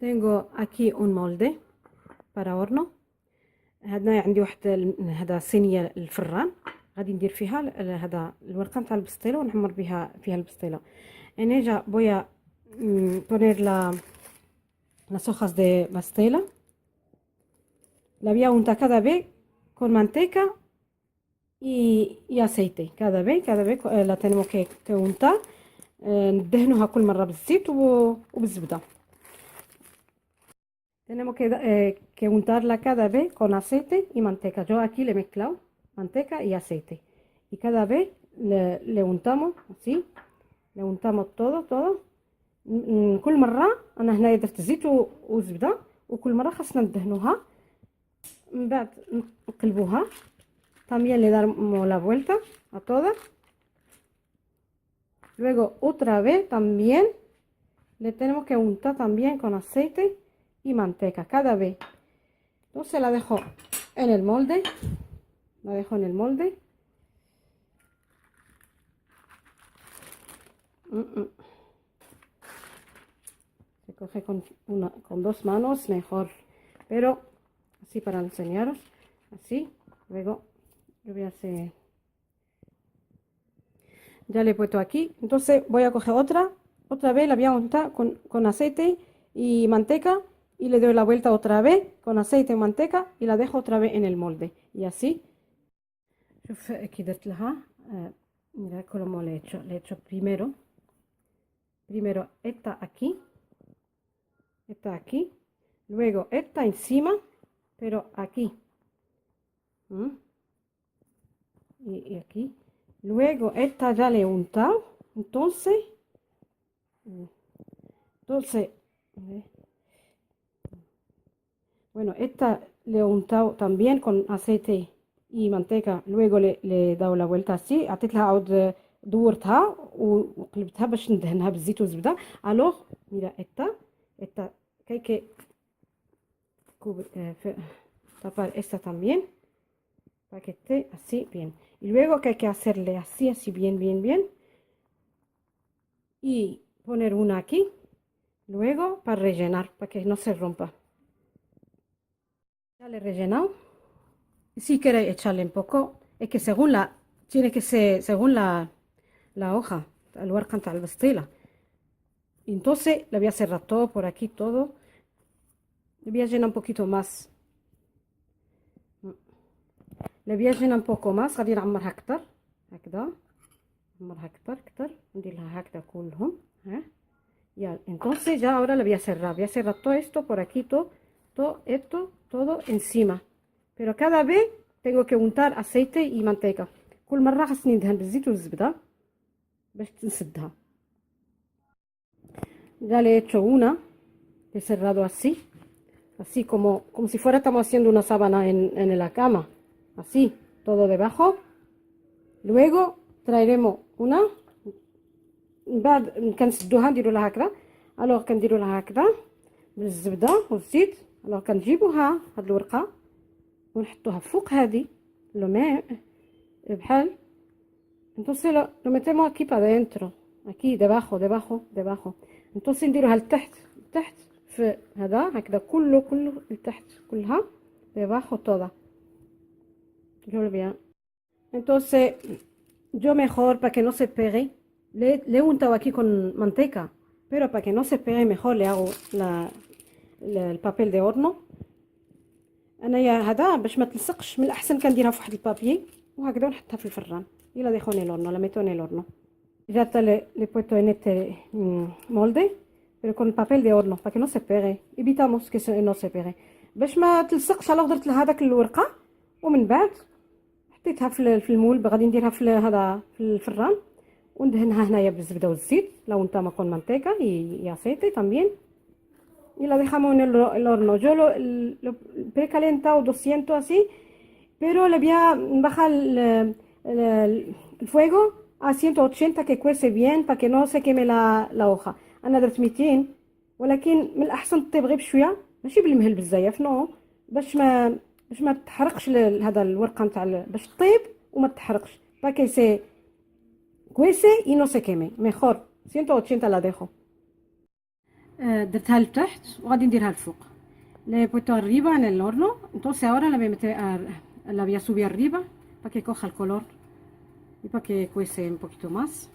tengo aquí un molde para horno. هنا عندي واحد هذا صينيه الفران غادي ندير فيها هذا الورقه نتاع البسطيله ونحمر بها فيها البسطيله. En ella voy a poner las hojas de pastela. La voy a untar cada vez con manteca y aceite. Cada vez la tenemos que untar. ندهنوها كل مرة بالزيت وبالزبدة. Tenemos que untarla cada vez con aceite y manteca. Yo aquí le he mezclado manteca y aceite. Y cada vez le untamos así. Le untamos todo. كل مرة أنا هنايا درت زيت وزبدة وكل مرة خاصنا ندهنوها. من بعد نقلبوها. También le damos la vuelta a todas. Luego otra vez también le tenemos que untar también con aceite y manteca cada vez. Entonces la dejo en el molde. Se coge con dos manos mejor, pero así para enseñaros, así. Luego yo voy a hacer, ya le he puesto aquí. Entonces voy a coger otra vez la voy a untar con aceite y manteca y le doy la vuelta otra vez con aceite y manteca y la dejo otra vez en el molde y así. شوف aquí درت لها mira cómo le he hecho primero esta aquí, luego esta encima, pero aquí y aquí, luego esta ya le he untado, entonces bueno, esta le he untado también con aceite y manteca. Luego le he dado la vuelta así. عطيت لها عود دورتها وقلبتها باش ندهنها بالزيت والزبده. Alors mira esta que hay que tapar esta también para que esté así bien. Y luego que hay que hacerle así bien y poner una aquí. Luego para rellenar, para que no se rompa. Ya le he rellenado. Si queréis echarle un poco, es que tiene que ser según la hoja, el ورقة نتاع البسطيلة. Entonces le voy a cerrar todo por aquí, todo. Le voy a llenar un poquito más. Le voy a llenar un poco más. غادي نعمرها أكتر هكذا. نعمرها أكتر. ندير لها هكذا كلهم. Ya, entonces ya ahora le voy a cerrar. Voy a cerrar todo esto por aquí, todo encima. Pero cada vez tengo que untar aceite y manteca. كل مرة خاصني ندهن بالزيت والزبدة باش نسدها. Ya le he hecho una, he cerrado así como si fuera estamos haciendo una sábana en la cama, así, todo debajo. Luego traeremos una, بعد كنسدوها نديرو لها هكذا. الوغ كنديرو لها هكذا بالزبدة والزيت. الوغ كنجيبوها هاد الورقة ونحطوها فوق هذه لو ماء بحال. Entonces lo metemos aquí para adentro, aquí debajo. Entonces نديروها لتحت في هذا هكذا كله لتحت كلها debajo toda. Yo lo bien. Entonces yo mejor para que no se pegue le he untado aquí con manteca, pero para que no se pegue mejor le hago el papel de horno. انايا هذا باش ما تلصقش من الاحسن كنديرها في واحد البابي وهكذا ونحطها في الفران. y la dejo en el horno, la meto en el horno. Ya le he puesto en este molde, pero con el papel de horno para que no se pegue. Evitamos que no se pegue باش ما تلصقش. alors درت لها هذاك الورقه ومن بعد حطيتها في المول. غادي نديرها في هذا في الفران وندهنها هنايا بالزبده والزيت. la untamos con manteca y aceite también. Y la dejamos en el horno. Yo lo precalentado 200 así, pero le voy a bajar el fuego a 180 que cuece bien para que no se queme la hoja. أنا درت 200 ولكن من الأحسن تطيب غير بشوية ماشي بالمهل بزاف نو باش ما تحرقش هذا الورقة نتاع باش تطيب وما تحرقش. para que se cuece y no se queme. Mejor 180 la dejo. درتها لتحت وغادي نديرها الفوق. Le he puesto arriba en el horno, entonces ahora la voy a meter la voy a subir arriba para que coja el color y para que cuece un poquito más.